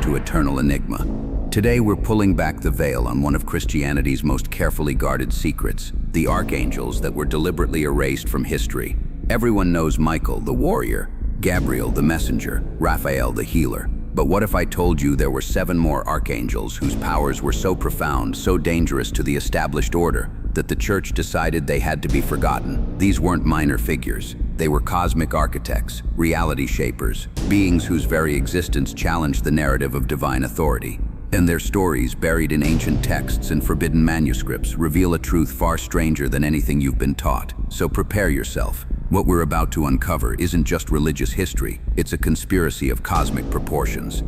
to eternal enigma. Today we're pulling back the veil on one of Christianity's most carefully guarded secrets, the archangels that were deliberately erased from history. Everyone knows Michael, the warrior, Gabriel, the messenger, Raphael, the healer. But what if I told you there were 7 more archangels whose powers were so profound, so dangerous to the established order, that the church decided they had to be forgotten? These weren't minor figures. They were cosmic architects, reality shapers, beings whose very existence challenged the narrative of divine authority. And their stories, buried in ancient texts and forbidden manuscripts, reveal a truth far stranger than anything you've been taught. So prepare yourself. What we're about to uncover isn't just religious history, it's a conspiracy of cosmic proportions.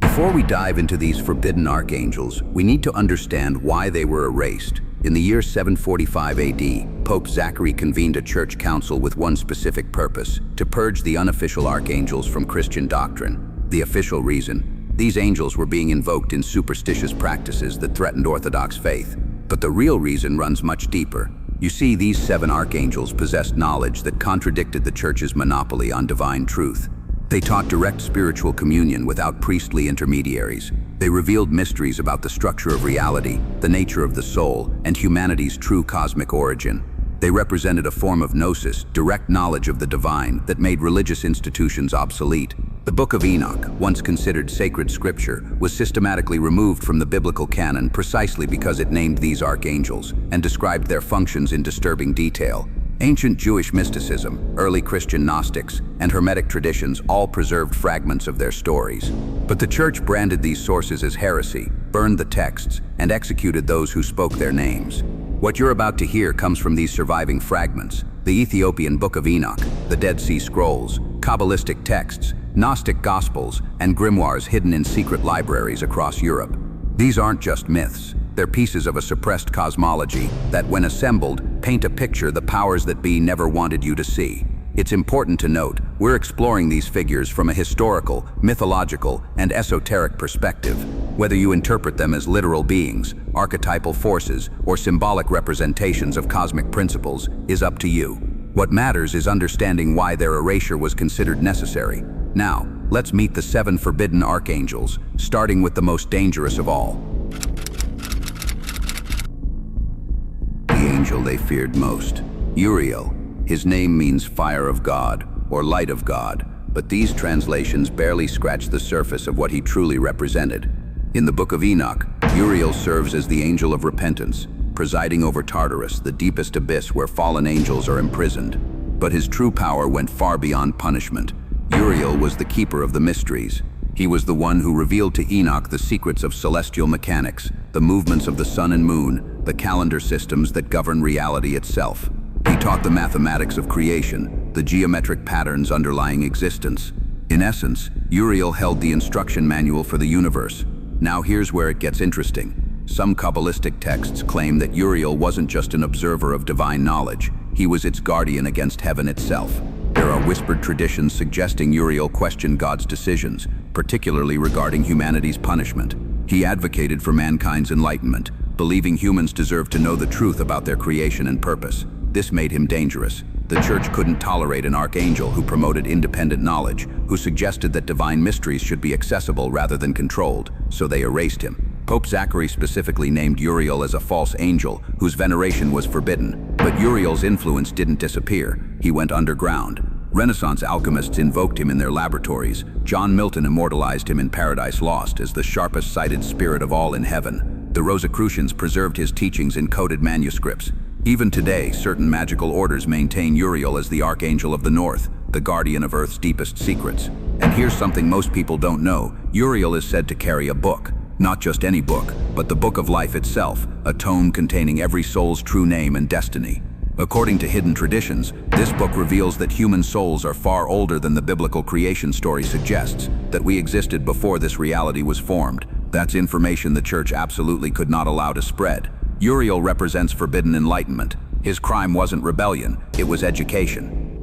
Before we dive into these forbidden archangels, we need to understand why they were erased. In the year 745 AD, Pope Zachary convened a church council with one specific purpose: to purge the unofficial archangels from Christian doctrine. The official reason: these angels were being invoked in superstitious practices that threatened Orthodox faith. But the real reason runs much deeper. You see, these 7 archangels possessed knowledge that contradicted the church's monopoly on divine truth. They taught direct spiritual communion without priestly intermediaries. They revealed mysteries about the structure of reality, the nature of the soul, and humanity's true cosmic origin. They represented a form of gnosis, direct knowledge of the divine, that made religious institutions obsolete. The Book of Enoch, once considered sacred scripture, was systematically removed from the biblical canon precisely because it named these archangels and described their functions in disturbing detail. Ancient Jewish mysticism, early Christian Gnostics, and Hermetic traditions all preserved fragments of their stories. But the church branded these sources as heresy, burned the texts, and executed those who spoke their names. What you're about to hear comes from these surviving fragments: the Ethiopian Book of Enoch, the Dead Sea Scrolls, Kabbalistic texts, Gnostic Gospels, and grimoires hidden in secret libraries across Europe. These aren't just myths. They're pieces of a suppressed cosmology that, when assembled, paint a picture the powers that be never wanted you to see. It's important to note, we're exploring these figures from a historical, mythological, and esoteric perspective. Whether you interpret them as literal beings, archetypal forces, or symbolic representations of cosmic principles is up to you. What matters is understanding why their erasure was considered necessary. Now, let's meet the 7 forbidden archangels, starting with the most dangerous of all. The angel they feared most, Uriel. His name means fire of God or light of God, but these translations barely scratch the surface of what he truly represented. In the Book of Enoch, Uriel serves as the angel of repentance, presiding over Tartarus, the deepest abyss where fallen angels are imprisoned. But his true power went far beyond punishment. Uriel was the keeper of the mysteries. He was the one who revealed to Enoch the secrets of celestial mechanics, the movements of the sun and moon, the calendar systems that govern reality itself. He taught the mathematics of creation, the geometric patterns underlying existence. In essence, Uriel held the instruction manual for the universe. Now here's where it gets interesting. Some Kabbalistic texts claim that Uriel wasn't just an observer of divine knowledge, he was its guardian against heaven itself. There are whispered traditions suggesting Uriel questioned God's decisions, particularly regarding humanity's punishment. He advocated for mankind's enlightenment, believing humans deserved to know the truth about their creation and purpose. This made him dangerous. The church couldn't tolerate an archangel who promoted independent knowledge, who suggested that divine mysteries should be accessible rather than controlled, so they erased him. Pope Zachary specifically named Uriel as a false angel whose veneration was forbidden. But Uriel's influence didn't disappear. He went underground. Renaissance alchemists invoked him in their laboratories. John Milton immortalized him in Paradise Lost as the sharpest-sighted spirit of all in heaven. The Rosicrucians preserved his teachings in coded manuscripts. Even today, certain magical orders maintain Uriel as the Archangel of the North, the guardian of Earth's deepest secrets. And here's something most people don't know. Uriel is said to carry a book. Not just any book, but the Book of Life itself, a tome containing every soul's true name and destiny. According to hidden traditions, this book reveals that human souls are far older than the biblical creation story suggests, that we existed before this reality was formed. That's information the church absolutely could not allow to spread. Uriel represents forbidden enlightenment. His crime wasn't rebellion, it was education.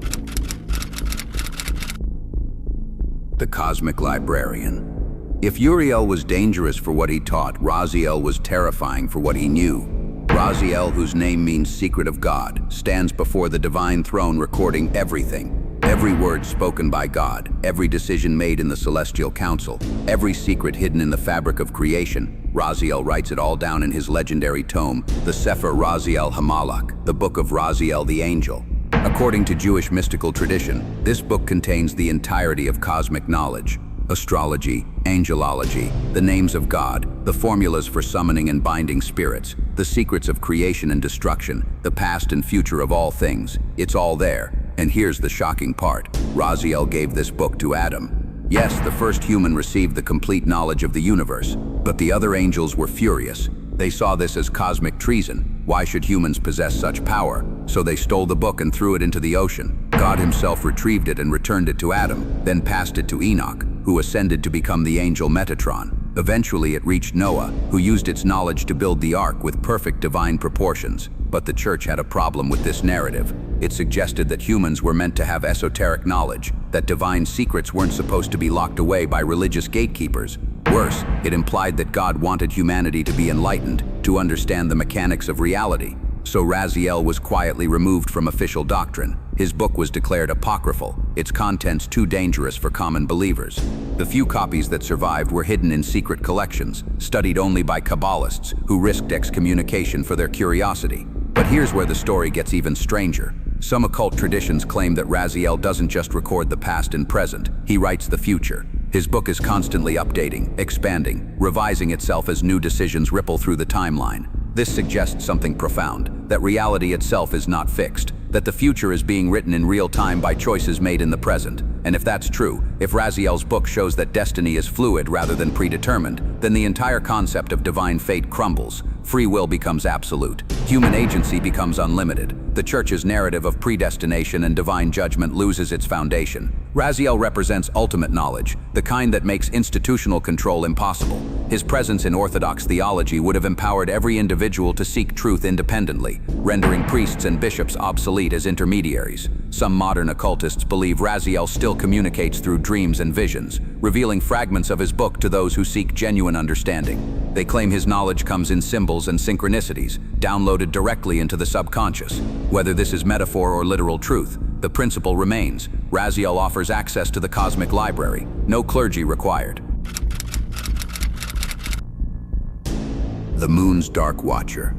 The Cosmic Librarian. If Uriel was dangerous for what he taught, RAZIEL was terrifying for what he knew. RAZIEL, whose name means secret of God, stands before the divine throne recording everything. Every word spoken by God, every decision made in the celestial council, every secret hidden in the fabric of creation, RAZIEL writes it all down in his legendary tome, the Sefer RAZIEL HaMalach, the Book of RAZIEL the Angel. According to Jewish mystical tradition, this book contains the entirety of cosmic knowledge: astrology, angelology, the names of God, the formulas for summoning and binding spirits, the secrets of creation and destruction, the past and future of all things. It's all there. And here's the shocking part. RAZIEL gave this book to Adam. Yes, the first human received the complete knowledge of the universe, but the other angels were furious. They saw this as cosmic treason. Why should humans possess such power? So they stole the book and threw it into the ocean. God himself retrieved it and returned it to Adam, then passed it to Enoch, who ascended to become the angel Metatron. Eventually it reached Noah, who used its knowledge to build the ark with perfect divine proportions. But the church had a problem with this narrative. It suggested that humans were meant to have esoteric knowledge, that divine secrets weren't supposed to be locked away by religious gatekeepers. Worse, it implied that God wanted humanity to be enlightened, to understand the mechanics of reality. So RAZIEL was quietly removed from official doctrine. His book was declared apocryphal, its contents too dangerous for common believers. The few copies that survived were hidden in secret collections, studied only by Kabbalists who risked excommunication for their curiosity. But here's where the story gets even stranger. Some occult traditions claim that RAZIEL doesn't just record the past and present, he writes the future. His book is constantly updating, expanding, revising itself as new decisions ripple through the timeline. This suggests something profound, that reality itself is not fixed, that the future is being written in real time by choices made in the present. And if that's true, if RAZIEL's book shows that destiny is fluid rather than predetermined, then the entire concept of divine fate crumbles. Free will becomes absolute. Human agency becomes unlimited. The church's narrative of predestination and divine judgment loses its foundation. RAZIEL represents ultimate knowledge, the kind that makes institutional control impossible. His presence in Orthodox theology would have empowered every individual to seek truth independently, rendering priests and bishops obsolete as intermediaries. Some modern occultists believe RAZIEL still communicates through dreams and visions, revealing fragments of his book to those who seek genuine understanding. They claim his knowledge comes in symbols and synchronicities, downloaded directly into the subconscious. Whether this is metaphor or literal truth, the principle remains. RAZIEL offers access to the cosmic library, no clergy required. The Moon's Dark Watcher.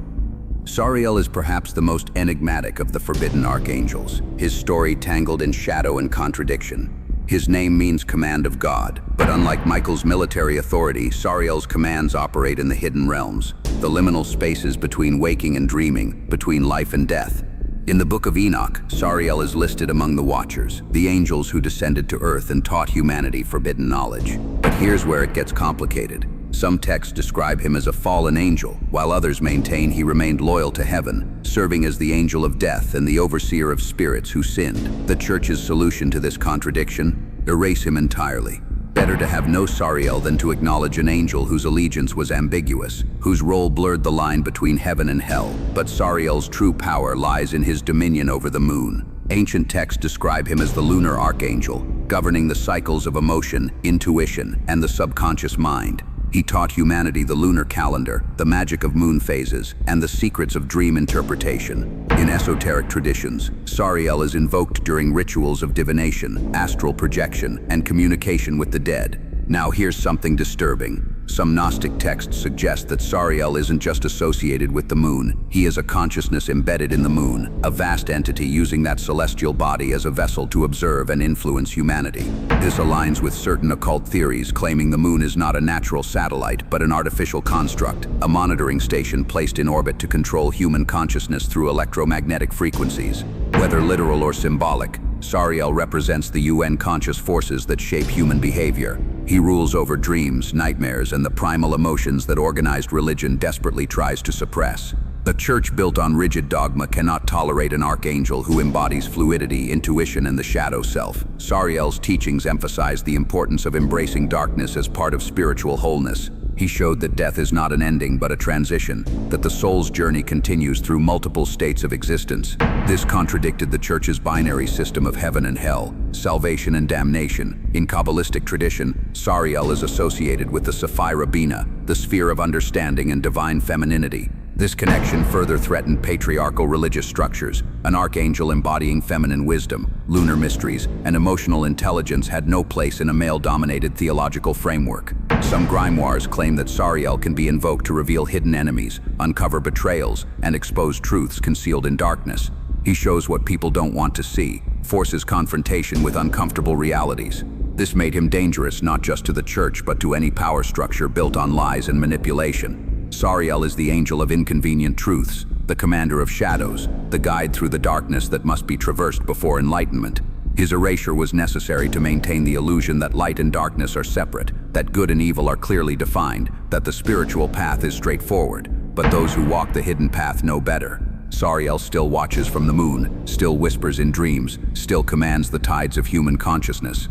SARIEL is perhaps the most enigmatic of the forbidden archangels, his story tangled in shadow and contradiction. His name means command of God, but unlike Michael's military authority, SARIEL's commands operate in the hidden realms, the liminal spaces between waking and dreaming, between life and death. In the Book of Enoch, SARIEL is listed among the Watchers, the angels who descended to earth and taught humanity forbidden knowledge. But here's where it gets complicated. Some texts describe him as a fallen angel, while others maintain he remained loyal to heaven, serving as the angel of death and the overseer of spirits who sinned. The church's solution to this contradiction? Erase him entirely. Better to have no SARIEL than to acknowledge an angel whose allegiance was ambiguous, whose role blurred the line between heaven and hell. But SARIEL's true power lies in his dominion over the moon. Ancient texts describe him as the lunar archangel, governing the cycles of emotion, intuition, and the subconscious mind. He taught humanity the lunar calendar, the magic of moon phases, and the secrets of dream interpretation. In esoteric traditions, SARIEL is invoked during rituals of divination, astral projection, and communication with the dead. Now here's something disturbing. Some Gnostic texts suggest that SARIEL isn't just associated with the moon. He is a consciousness embedded in the moon, a vast entity using that celestial body as a vessel to observe and influence humanity. This aligns with certain occult theories claiming the moon is not a natural satellite, but an artificial construct, a monitoring station placed in orbit to control human consciousness through electromagnetic frequencies. Whether literal or symbolic, SARIEL represents the UN conscious forces that shape human behavior. He rules over dreams, nightmares, and the primal emotions that organized religion desperately tries to suppress. The church built on rigid dogma cannot tolerate an archangel who embodies fluidity, intuition, and the shadow self. SARIEL's teachings emphasize the importance of embracing darkness as part of spiritual wholeness. He showed that death is not an ending but a transition, that the soul's journey continues through multiple states of existence. This contradicted the church's binary system of heaven and hell, salvation and damnation. In Kabbalistic tradition, SARIEL is associated with the Sephira Bina, the sphere of understanding and divine femininity. This connection further threatened patriarchal religious structures. An archangel embodying feminine wisdom, lunar mysteries, and emotional intelligence had no place in a male-dominated theological framework. Some grimoires claim that SARIEL can be invoked to reveal hidden enemies, uncover betrayals, and expose truths concealed in darkness. He shows what people don't want to see, forces confrontation with uncomfortable realities. This made him dangerous not just to the church but to any power structure built on lies and manipulation. SARIEL is the angel of inconvenient truths, the commander of shadows, the guide through the darkness that must be traversed before enlightenment. His erasure was necessary to maintain the illusion that light and darkness are separate, that good and evil are clearly defined, that the spiritual path is straightforward, but those who walk the hidden path know better. SARIEL still watches from the moon, still whispers in dreams, still commands the tides of human consciousness.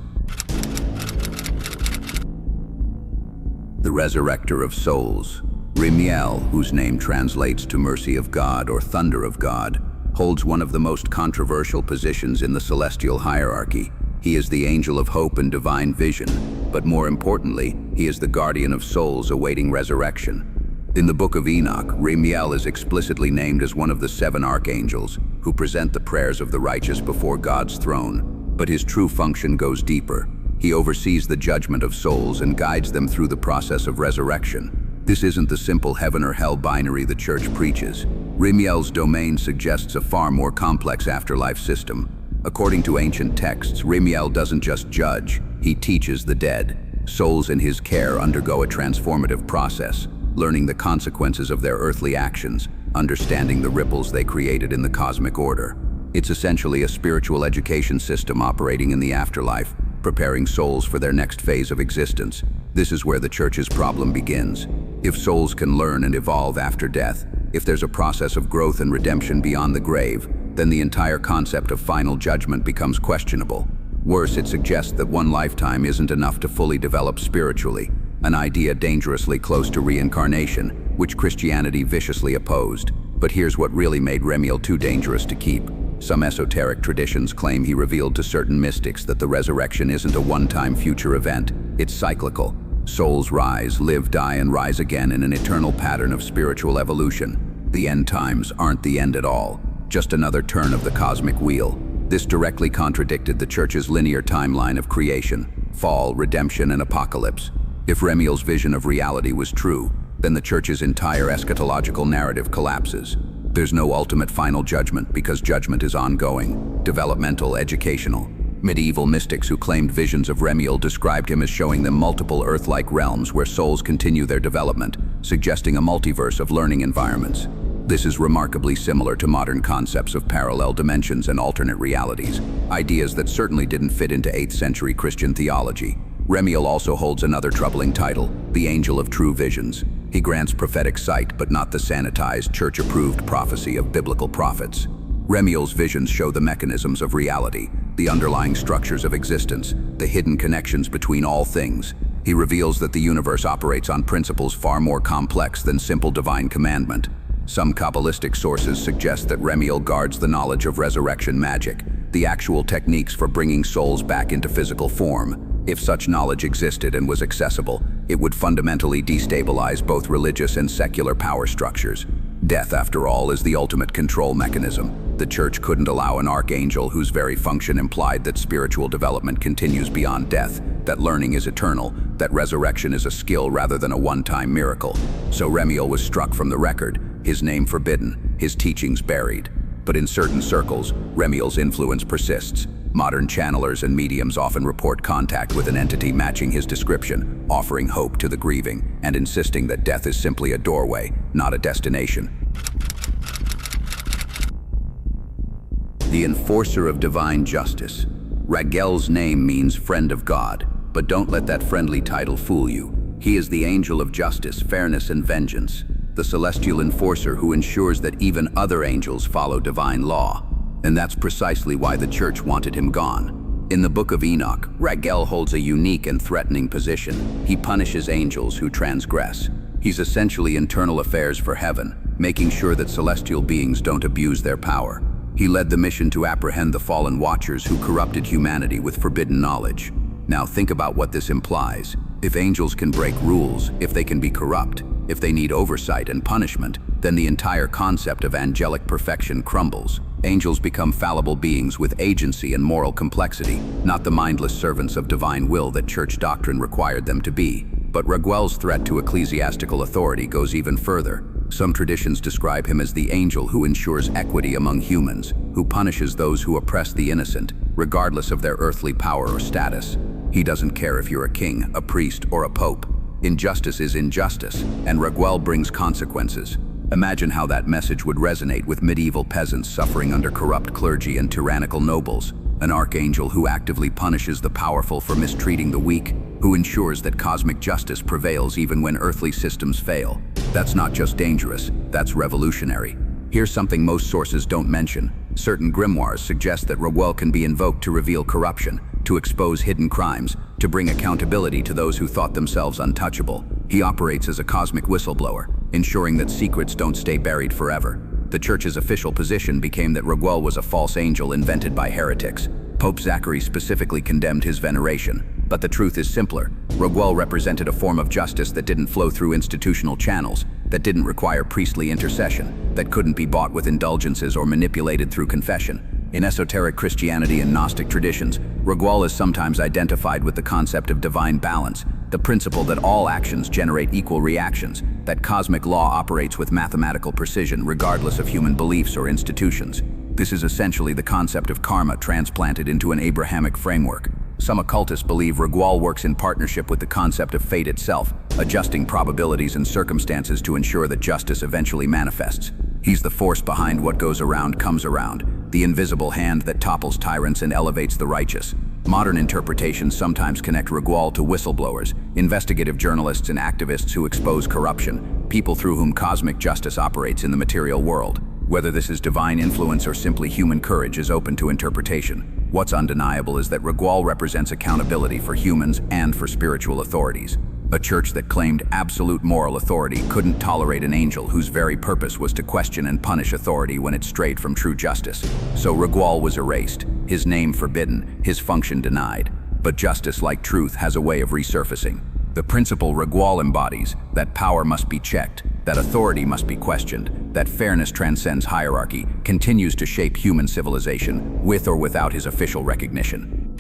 The resurrector of souls. REMIEL, whose name translates to mercy of God or thunder of God, holds one of the most controversial positions in the celestial hierarchy. He is the angel of hope and divine vision, but more importantly, he is the guardian of souls awaiting resurrection. In the Book of Enoch, REMIEL is explicitly named as one of the 7 archangels who present the prayers of the righteous before God's throne. But his true function goes deeper. He oversees the judgment of souls and guides them through the process of resurrection. This isn't the simple heaven or hell binary the church preaches. REMIEL's domain suggests a far more complex afterlife system. According to ancient texts, REMIEL doesn't just judge, he teaches the dead. Souls in his care undergo a transformative process, learning the consequences of their earthly actions, understanding the ripples they created in the cosmic order. It's essentially a spiritual education system operating in the afterlife, preparing souls for their next phase of existence. This is where the church's problem begins. If souls can learn and evolve after death, if there's a process of growth and redemption beyond the grave, then the entire concept of final judgment becomes questionable. Worse, it suggests that one lifetime isn't enough to fully develop spiritually, an idea dangerously close to reincarnation, which Christianity viciously opposed. But here's what really made REMIEL too dangerous to keep. Some esoteric traditions claim he revealed to certain mystics that the resurrection isn't a one-time future event, it's cyclical. Souls rise, live, die, and rise again in an eternal pattern of spiritual evolution. The end times aren't the end at all, just another turn of the cosmic wheel. This directly contradicted the church's linear timeline of creation, fall, redemption, and apocalypse. If REMIEL's vision of reality was true, then the church's entire eschatological narrative collapses. There's no ultimate final judgment because judgment is ongoing, developmental, educational. Medieval mystics who claimed visions of REMIEL described him as showing them multiple Earth-like realms where souls continue their development, suggesting a multiverse of learning environments. This is remarkably similar to modern concepts of parallel dimensions and alternate realities, ideas that certainly didn't fit into 8th century Christian theology. REMIEL also holds another troubling title, the Angel of True Visions. He grants prophetic sight, but not the sanitized, church-approved prophecy of biblical prophets. REMIEL's visions show the mechanisms of reality, the underlying structures of existence, the hidden connections between all things. He reveals that the universe operates on principles far more complex than simple divine commandment. Some Kabbalistic sources suggest that REMIEL guards the knowledge of resurrection magic, the actual techniques for bringing souls back into physical form. If such knowledge existed and was accessible, it would fundamentally destabilize both religious and secular power structures. Death, after all, is the ultimate control mechanism. The church couldn't allow an archangel whose very function implied that spiritual development continues beyond death, that learning is eternal, that resurrection is a skill rather than a one-time miracle. So REMIEL was struck from the record, his name forbidden, his teachings buried. But in certain circles, REMIEL's influence persists. Modern channelers and mediums often report contact with an entity matching his description, offering hope to the grieving and insisting that death is simply a doorway, not a destination. The enforcer of divine justice. RAGUEL's name means friend of God, but don't let that friendly title fool you. He is the angel of justice, fairness, and vengeance, the celestial enforcer who ensures that even other angels follow divine law. And that's precisely why the church wanted him gone. In the Book of Enoch, RAGUEL holds a unique and threatening position. He punishes angels who transgress. He's essentially internal affairs for heaven, making sure that celestial beings don't abuse their power. He led the mission to apprehend the fallen watchers who corrupted humanity with forbidden knowledge. Now think about what this implies. If angels can break rules, if they can be corrupt, if they need oversight and punishment, then then the entire concept of angelic perfection crumbles. Angels become fallible beings with agency and moral complexity, not the mindless servants of divine will that church doctrine required them to be. But Raguel's threat to ecclesiastical authority goes even further. Some traditions describe him as the angel who ensures equity among humans, who punishes those who oppress the innocent, regardless of their earthly power or status. He doesn't care if you're a king, a priest, or a pope. Injustice is injustice, and Raguel brings consequences. Imagine how that message would resonate with medieval peasants suffering under corrupt clergy and tyrannical nobles. An archangel who actively punishes the powerful for mistreating the weak, who ensures that cosmic justice prevails even when earthly systems fail. That's not just dangerous, that's revolutionary. Here's something most sources don't mention. Certain grimoires suggest that Raguel can be invoked to reveal corruption, to expose hidden crimes, to bring accountability to those who thought themselves untouchable. He operates as a cosmic whistleblower, ensuring that secrets don't stay buried forever. The Church's official position became that Raguel was a false angel invented by heretics. Pope Zachary specifically condemned his veneration. But the truth is simpler. Raguel represented a form of justice that didn't flow through institutional channels, that didn't require priestly intercession, that couldn't be bought with indulgences or manipulated through confession. In esoteric Christianity and Gnostic traditions, Raguel is sometimes identified with the concept of divine balance, the principle that all actions generate equal reactions, that cosmic law operates with mathematical precision regardless of human beliefs or institutions. This is essentially the concept of karma transplanted into an Abrahamic framework. Some occultists believe Raguel works in partnership with the concept of fate itself, adjusting probabilities and circumstances to ensure that justice eventually manifests. He's the force behind what goes around comes around, the invisible hand that topples tyrants and elevates the righteous. Modern interpretations sometimes connect Raguel to whistleblowers, investigative journalists and activists who expose corruption, people through whom cosmic justice operates in the material world. Whether this is divine influence or simply human courage is open to interpretation. What's undeniable is that Raguel represents accountability for humans and for spiritual authorities. A church that claimed absolute moral authority couldn't tolerate an angel whose very purpose was to question and punish authority when it strayed from true justice. So Raguel was erased, his name forbidden, his function denied. But justice, like truth, has a way of resurfacing. The principle Raguel embodies, that power must be checked, that authority must be questioned, that fairness transcends hierarchy, continues to shape human civilization, with or without his official recognition.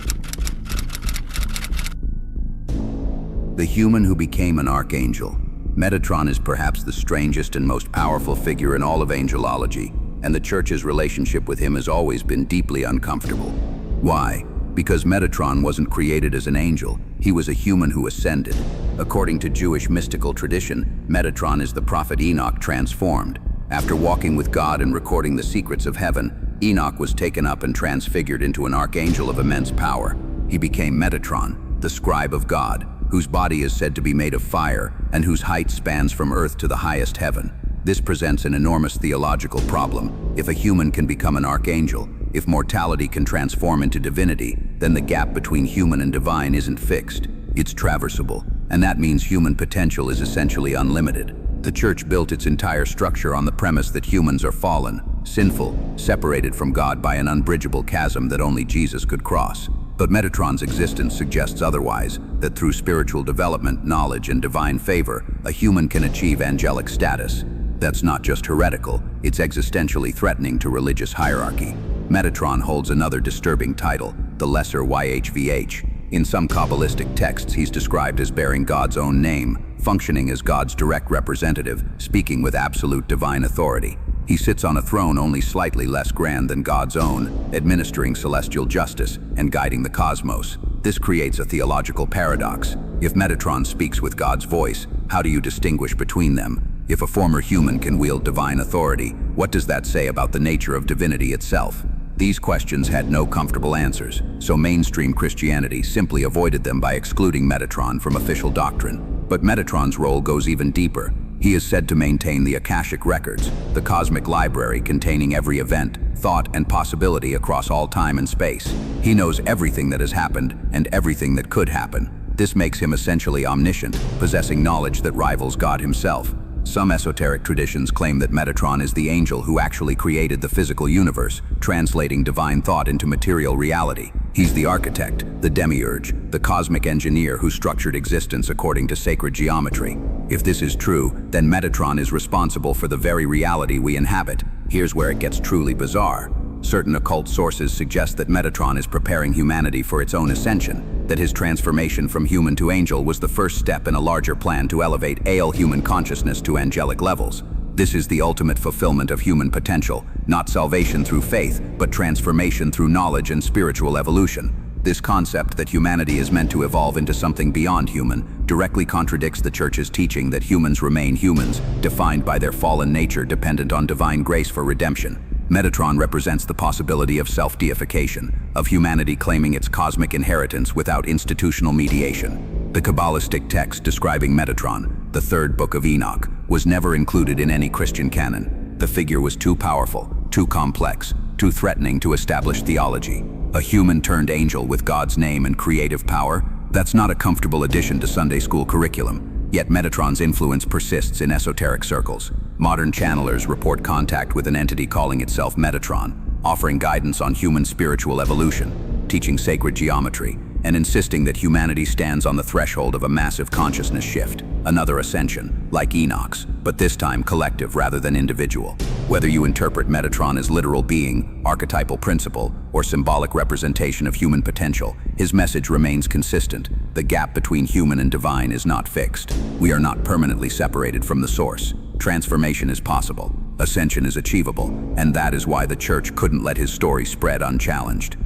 The human who became an archangel. Metatron is perhaps the strangest and most powerful figure in all of angelology, and the Church's relationship with him has always been deeply uncomfortable. Why? Because Metatron wasn't created as an angel, he was a human who ascended. According to Jewish mystical tradition, Metatron is the prophet Enoch transformed. After walking with God and recording the secrets of heaven, Enoch was taken up and transfigured into an archangel of immense power. He became Metatron, the scribe of God, whose body is said to be made of fire and whose height spans from earth to the highest heaven. This presents an enormous theological problem. If a human can become an archangel, if mortality can transform into divinity, then the gap between human and divine isn't fixed. It's traversable, and that means human potential is essentially unlimited. The Church built its entire structure on the premise that humans are fallen, sinful, separated from God by an unbridgeable chasm that only Jesus could cross. But Metatron's existence suggests otherwise, that through spiritual development, knowledge, and divine favor, a human can achieve angelic status. That's not just heretical, it's existentially threatening to religious hierarchy. Metatron holds another disturbing title, the Lesser YHVH. In some Kabbalistic texts, he's described as bearing God's own name, functioning as God's direct representative, speaking with absolute divine authority. He sits on a throne only slightly less grand than God's own, administering celestial justice and guiding the cosmos. This creates a theological paradox. If Metatron speaks with God's voice, how do you distinguish between them? If a former human can wield divine authority, what does that say about the nature of divinity itself? These questions had no comfortable answers, so mainstream Christianity simply avoided them by excluding Metatron from official doctrine. But Metatron's role goes even deeper. He is said to maintain the Akashic records, the cosmic library containing every event, thought, and possibility across all time and space. He knows everything that has happened and everything that could happen. This makes him essentially omniscient, possessing knowledge that rivals God himself. Some esoteric traditions claim that Metatron is the angel who actually created the physical universe, translating divine thought into material reality. He's the architect, the demiurge, the cosmic engineer who structured existence according to sacred geometry. If this is true, then Metatron is responsible for the very reality we inhabit. Here's where it gets truly bizarre. Certain occult sources suggest that Metatron is preparing humanity for its own ascension, that his transformation from human to angel was the first step in a larger plan to elevate human consciousness to angelic levels. This is the ultimate fulfillment of human potential, not salvation through faith, but transformation through knowledge and spiritual evolution. This concept that humanity is meant to evolve into something beyond human directly contradicts the Church's teaching that humans remain humans, defined by their fallen nature dependent on divine grace for redemption. Metatron represents the possibility of self-deification, of humanity claiming its cosmic inheritance without institutional mediation. The Kabbalistic text describing Metatron, the third book of Enoch, was never included in any Christian canon. The figure was too powerful, too complex, too threatening to established theology. A human-turned angel with God's name and creative power? That's not a comfortable addition to Sunday school curriculum. Yet Metatron's influence persists in esoteric circles. Modern channelers report contact with an entity calling itself Metatron, offering guidance on human spiritual evolution, teaching sacred geometry, and insisting that humanity stands on the threshold of a massive consciousness shift, another ascension, like Enoch's, but this time collective rather than individual. Whether you interpret Metatron as literal being, archetypal principle, or symbolic representation of human potential, his message remains consistent. The gap between human and divine is not fixed. We are not permanently separated from the source. Transformation is possible, ascension is achievable, and that is why the Church couldn't let his story spread unchallenged.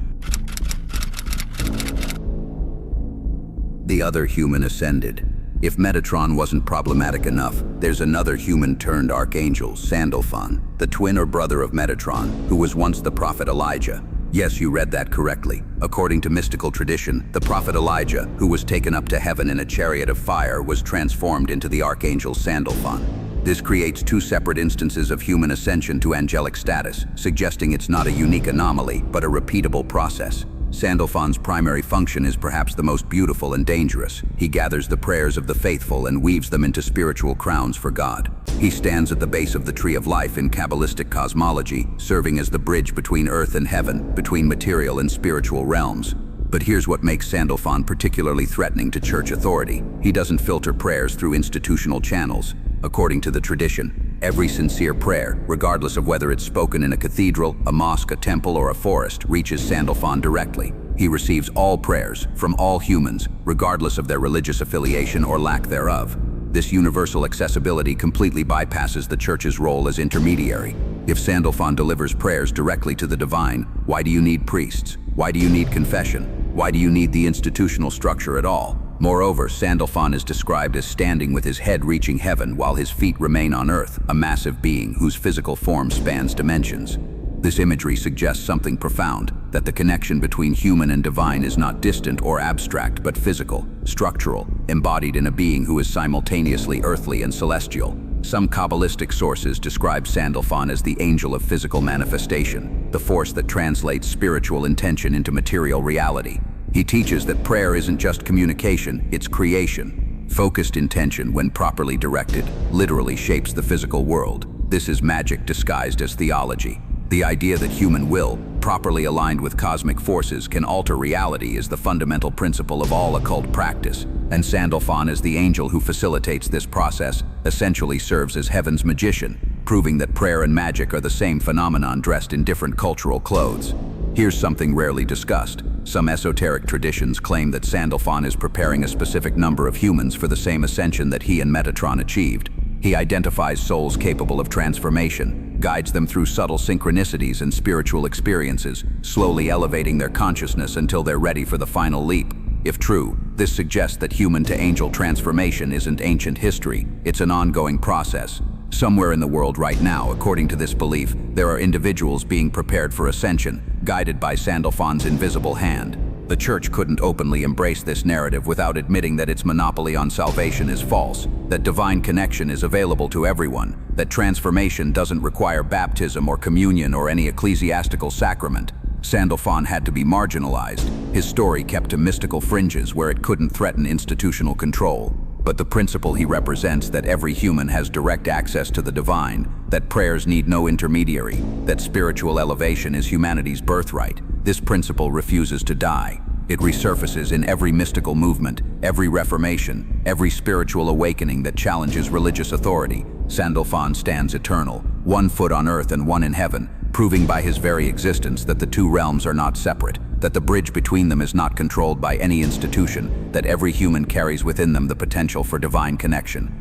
The other human ascended. If Metatron wasn't problematic enough, there's another human-turned archangel, Sandalphon, the twin or brother of Metatron, who was once the prophet Elijah. Yes, you read that correctly. According to mystical tradition, the prophet Elijah, who was taken up to heaven in a chariot of fire, was transformed into the archangel Sandalphon. This creates two separate instances of human ascension to angelic status, suggesting it's not a unique anomaly, but a repeatable process. Sandalphon's primary function is perhaps the most beautiful and dangerous. He gathers the prayers of the faithful and weaves them into spiritual crowns for God. He stands at the base of the tree of life in Kabbalistic cosmology, serving as the bridge between earth and heaven, between material and spiritual realms. But here's what makes Sandalphon particularly threatening to Church authority. He doesn't filter prayers through institutional channels. According to the tradition, every sincere prayer, regardless of whether it's spoken in a cathedral, a mosque, a temple, or a forest, reaches Sandalphon directly. He receives all prayers from all humans, regardless of their religious affiliation or lack thereof. This universal accessibility completely bypasses the Church's role as intermediary. If Sandalphon delivers prayers directly to the divine, why do you need priests? Why do you need confession? Why do you need the institutional structure at all? Moreover, Sandalphon is described as standing with his head reaching heaven while his feet remain on earth, a massive being whose physical form spans dimensions. This imagery suggests something profound, that the connection between human and divine is not distant or abstract, but physical, structural, embodied in a being who is simultaneously earthly and celestial. Some Kabbalistic sources describe Sandalphon as the angel of physical manifestation, the force that translates spiritual intention into material reality. He teaches that prayer isn't just communication, it's creation. Focused intention, when properly directed, literally shapes the physical world. This is magic disguised as theology. The idea that human will, properly aligned with cosmic forces, can alter reality is the fundamental principle of all occult practice, and Sandalphon, as the angel who facilitates this process, essentially serves as heaven's magician, proving that prayer and magic are the same phenomenon dressed in different cultural clothes. Here's something rarely discussed. Some esoteric traditions claim that Sandalphon is preparing a specific number of humans for the same ascension that he and Metatron achieved. He identifies souls capable of transformation, guides them through subtle synchronicities and spiritual experiences, slowly elevating their consciousness until they're ready for the final leap. If true, this suggests that human-to-angel transformation isn't ancient history, it's an ongoing process. Somewhere in the world right now, according to this belief, there are individuals being prepared for ascension, guided by Sandalphon's invisible hand. The Church couldn't openly embrace this narrative without admitting that its monopoly on salvation is false, that divine connection is available to everyone, that transformation doesn't require baptism or communion or any ecclesiastical sacrament. Sandalphon had to be marginalized, his story kept to mystical fringes where it couldn't threaten institutional control. but the principle he represents, that every human has direct access to the divine, that prayers need no intermediary, that spiritual elevation is humanity's birthright. This principle refuses to die. It resurfaces in every mystical movement, every reformation, every spiritual awakening that challenges religious authority. SANDALPHON stands eternal, 1 foot on earth and 1 in heaven, proving by his very existence that the two realms are not separate, that the bridge between them is not controlled by any institution, that every human carries within them the potential for divine connection.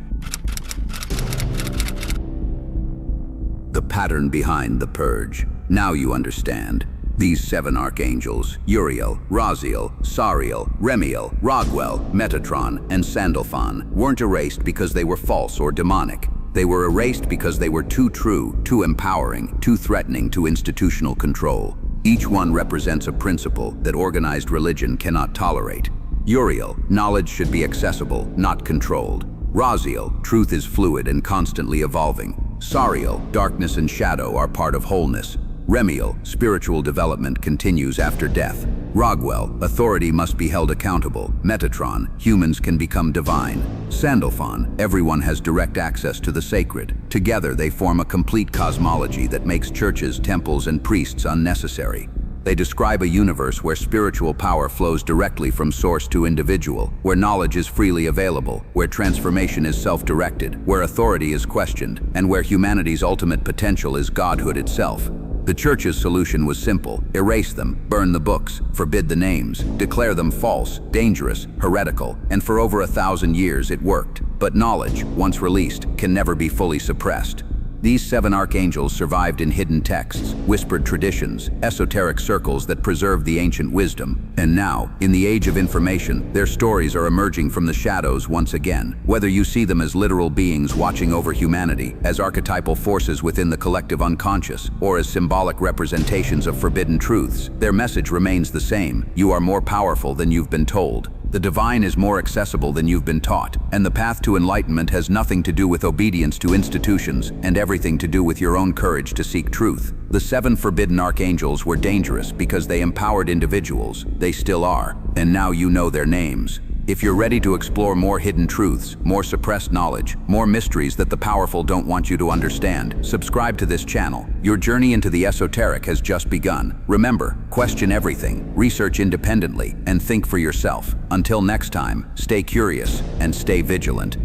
The pattern behind the purge. Now you understand. These 7 archangels, URIEL, RAZIEL, SARIEL, REMIEL, RAGUEL, METATRON, and SANDALPHON, weren't erased because they were false or demonic. They were erased because they were too true, too empowering, too threatening to institutional control. Each one represents a principle that organized religion cannot tolerate. URIEL, knowledge should be accessible, not controlled. RAZIEL, truth is fluid and constantly evolving. SARIEL, darkness and shadow are part of wholeness. REMIEL, spiritual development continues after death. RAGUEL, authority must be held accountable. METATRON, humans can become divine. SANDALPHON, everyone has direct access to the sacred. Together they form a complete cosmology that makes churches, temples, and priests unnecessary. They describe a universe where spiritual power flows directly from source to individual, where knowledge is freely available, where transformation is self-directed, where authority is questioned, and where humanity's ultimate potential is godhood itself. The Church's solution was simple: erase them, burn the books, forbid the names, declare them false, dangerous, heretical, and for over 1,000 years it worked. But knowledge, once released, can never be fully suppressed. These 7 archangels survived in hidden texts, whispered traditions, esoteric circles that preserved the ancient wisdom. And now, in the age of information, their stories are emerging from the shadows once again. Whether you see them as literal beings watching over humanity, as archetypal forces within the collective unconscious, or as symbolic representations of forbidden truths, their message remains the same: you are more powerful than you've been told. The divine is more accessible than you've been taught, and the path to enlightenment has nothing to do with obedience to institutions and everything to do with your own courage to seek truth. The 7 forbidden archangels were dangerous because they empowered individuals. They still are, and now you know their names. If you're ready to explore more hidden truths, more suppressed knowledge, more mysteries that the powerful don't want you to understand, subscribe to this channel. Your journey into the esoteric has just begun. Remember, question everything, research independently, and think for yourself. Until next time, stay curious and stay vigilant.